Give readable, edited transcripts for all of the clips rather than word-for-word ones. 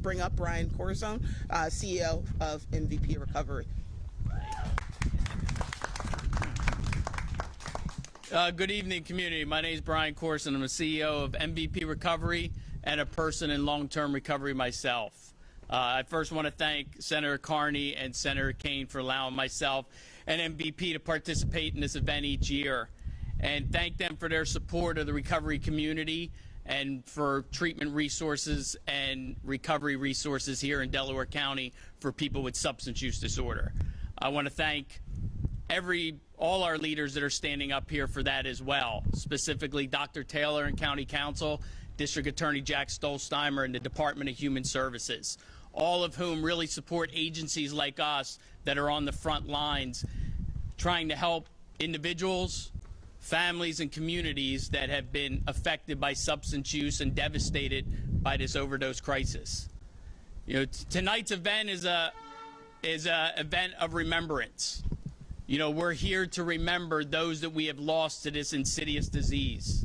bring up Brian Corazon, CEO of MVP Recovery. Good evening, community. My name is Brian Corazon. I'm the CEO of MVP Recovery and a person in long-term recovery myself. I first want to thank Senator Carney and Senator Kane for allowing myself and MVP to participate in this event each year, and thank them for their support of the recovery community and for treatment resources and recovery resources here in Delaware County for people with substance use disorder. I want to thank all our leaders that are standing up here for that as well, specifically Dr. Taylor and County Counsel, District Attorney Jack Stolzheimer, and the Department of Human Services, all of whom really support agencies like us that are on the front lines trying to help individuals, families, and communities that have been affected by substance use and devastated by this overdose crisis. You know, tonight's event is a event of remembrance. You know, we're here to remember those that we have lost to this insidious disease.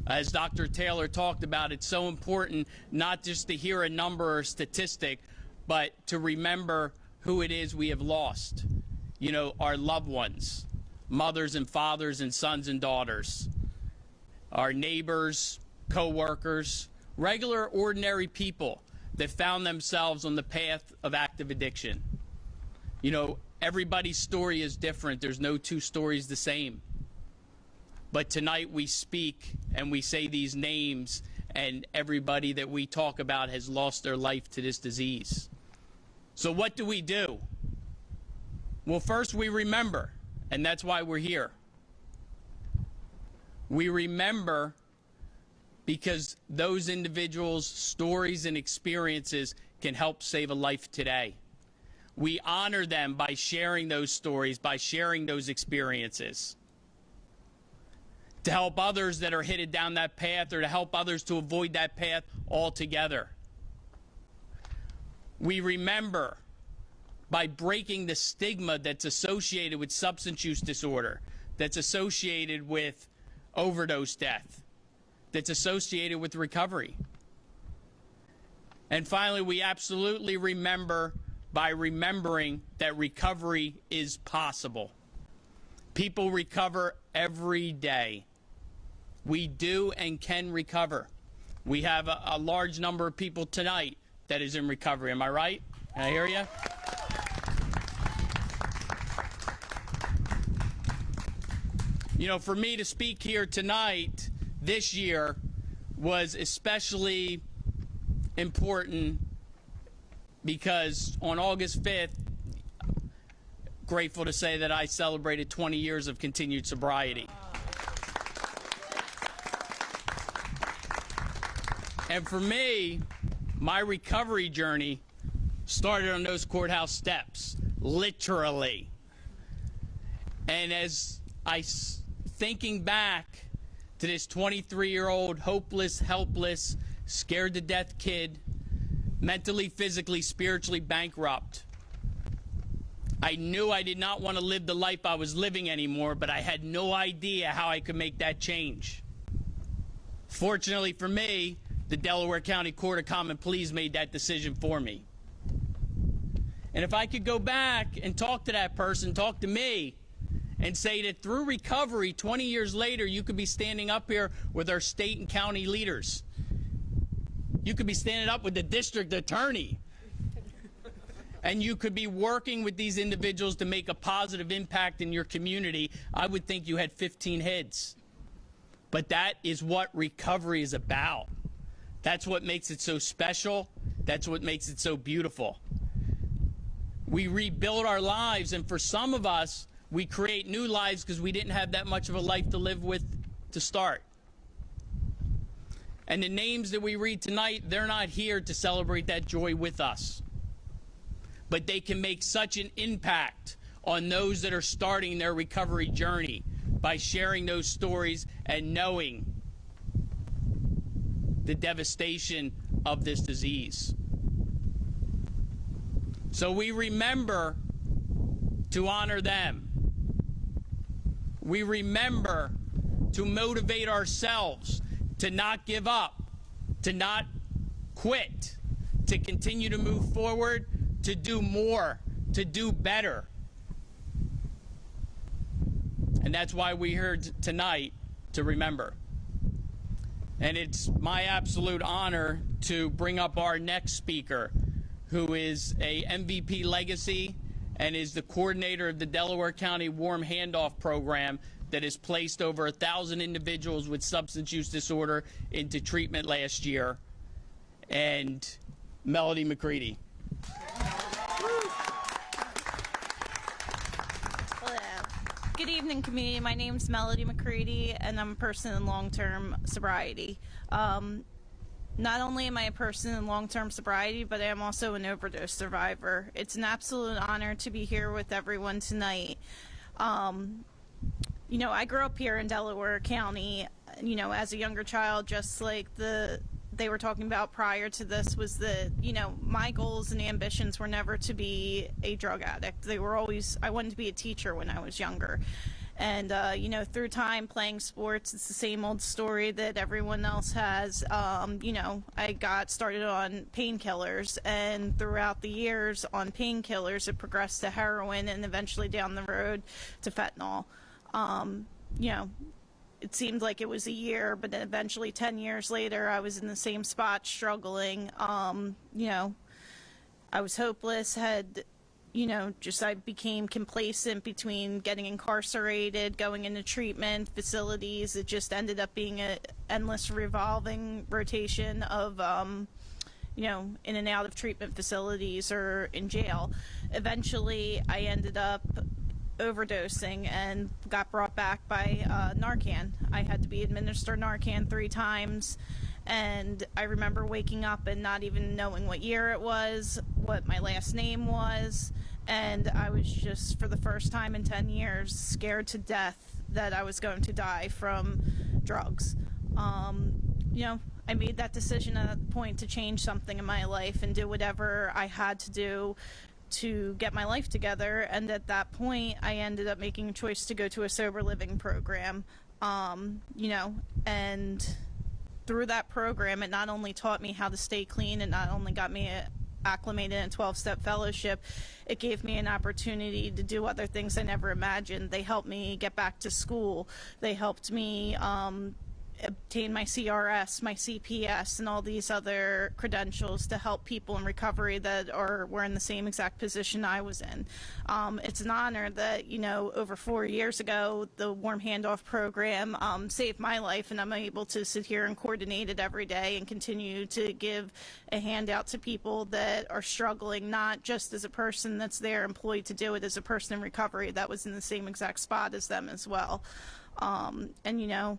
As Dr. Taylor talked about, it's so important not just to hear a number or statistic, but to remember who it is we have lost. You know, our loved ones, mothers and fathers and sons and daughters, our neighbors, co-workers, regular, ordinary people that found themselves on the path of active addiction. You know, everybody's story is different. There's no two stories the same. But tonight we speak and we say these names, and everybody that we talk about has lost their life to this disease. So what do we do? Well, first we remember, and that's why we're here. We remember because those individuals' stories and experiences can help save a life today. We honor them by sharing those stories, by sharing those experiences, to help others that are headed down that path, or to help others to avoid that path altogether. We remember by breaking the stigma that's associated with substance use disorder, that's associated with overdose death, that's associated with recovery. And finally, we absolutely remember by remembering that recovery is possible. People recover every day. We do and can recover. We have a large number of people tonight that is in recovery. Am I right? Can I hear you? You know, for me to speak here tonight this year was especially important because on August 5th, grateful to say that I celebrated 20 years of continued sobriety. And for me, my recovery journey started on those courthouse steps, literally. And as thinking back to this 23-year-old hopeless, helpless, scared to death kid, mentally, physically, spiritually bankrupt, I knew I did not want to live the life I was living anymore, but I had no idea how I could make that change. Fortunately for me, the Delaware County Court of Common Pleas made that decision for me. And if I could go back and talk to that person, talk to me, and say that through recovery, 20 years later, you could be standing up here with our state and county leaders. You could be standing up with the district attorney. And you could be working with these individuals to make a positive impact in your community. I would think you had 15 heads. But that is what recovery is about. That's what makes it so special. That's what makes it so beautiful. We rebuild our lives, and for some of us, we create new lives because we didn't have that much of a life to live with to start. And the names that we read tonight, they're not here to celebrate that joy with us. But they can make such an impact on those that are starting their recovery journey by sharing those stories and knowing the devastation of this disease. So we remember to honor them. We remember to motivate ourselves to not give up, to not quit, to continue to move forward, to do more, to do better. And that's why we're here tonight, to remember. And it's my absolute honor to bring up our next speaker, who is a MVP legacy and is the coordinator of the Delaware County Warm Handoff Program that has placed over 1,000 individuals with substance use disorder into treatment last year, and Melody McCready. Good evening, community. My name's Melody McCready, and I'm a person in long-term sobriety. Not only am I a person in long-term sobriety, but I am also an overdose survivor. It's an absolute honor to be here with everyone tonight. You know, I grew up here in Delaware County, you know, as a younger child, just like they were talking about prior to this, was that, you know, my goals and ambitions were never to be a drug addict. They were always, I wanted to be a teacher when I was younger. And, you know, through time playing sports, it's the same old story that everyone else has. You know, I got started on painkillers, and throughout the years on painkillers, it progressed to heroin and eventually down the road to fentanyl. You know, it seemed like it was a year, but then eventually 10 years later, I was in the same spot struggling. You know, I was hopeless, you know, I became complacent between getting incarcerated, going into treatment facilities. It just ended up being an endless revolving rotation of, you know, in and out of treatment facilities or in jail. Eventually, I ended up overdosing and got brought back by Narcan. I had to be administered Narcan 3 times, and I remember waking up and not even knowing what year it was, what my last name was, and I was just, for the first time in 10 years, scared to death that I was going to die from drugs. You know, I made that decision at that point to change something in my life and do whatever I had to do to get my life together, and at that point I ended up making a choice to go to a sober living program. You know, and through that program, it not only taught me how to stay clean, it not only got me acclimated in a 12-step fellowship, it gave me an opportunity to do other things I never imagined. They helped me get back to school. They helped me obtain my CRS, my CPS, and all these other credentials to help people in recovery that were in the same exact position I was in. It's an honor that, you know, over 4 years ago, the Warm Handoff Program saved my life, and I'm able to sit here and coordinate it every day and continue to give a handout to people that are struggling, not just as a person that's there employed to do it, as a person in recovery that was in the same exact spot as them as well. And, you know,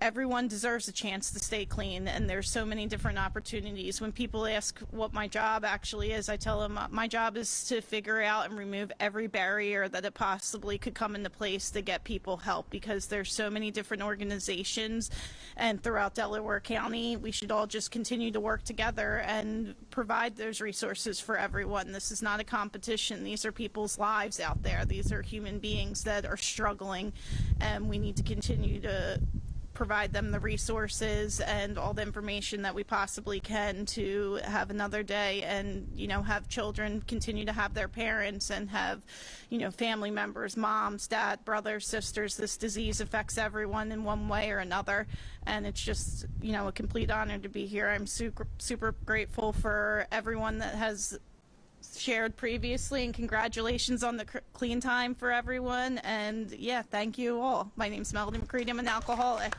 everyone deserves a chance to stay clean, and there's so many different opportunities. When people ask what my job actually is, I tell them my job is to figure out and remove every barrier that it possibly could come into place to get people help, because there's so many different organizations, and throughout Delaware County, we should all just continue to work together and provide those resources for everyone. This is not a competition. These are people's lives out there. These are human beings that are struggling, and we need to continue to provide them the resources and all the information that we possibly can to have another day, and, you know, have children continue to have their parents, and have, you know, family members, moms, dad, brothers, sisters. This disease affects everyone in one way or another, and it's just, you know, a complete honor to be here. I'm super grateful for everyone that has shared previously, and congratulations on the clean time for everyone. And yeah, thank you all. My name's Melody McCready. I'm an alcoholic.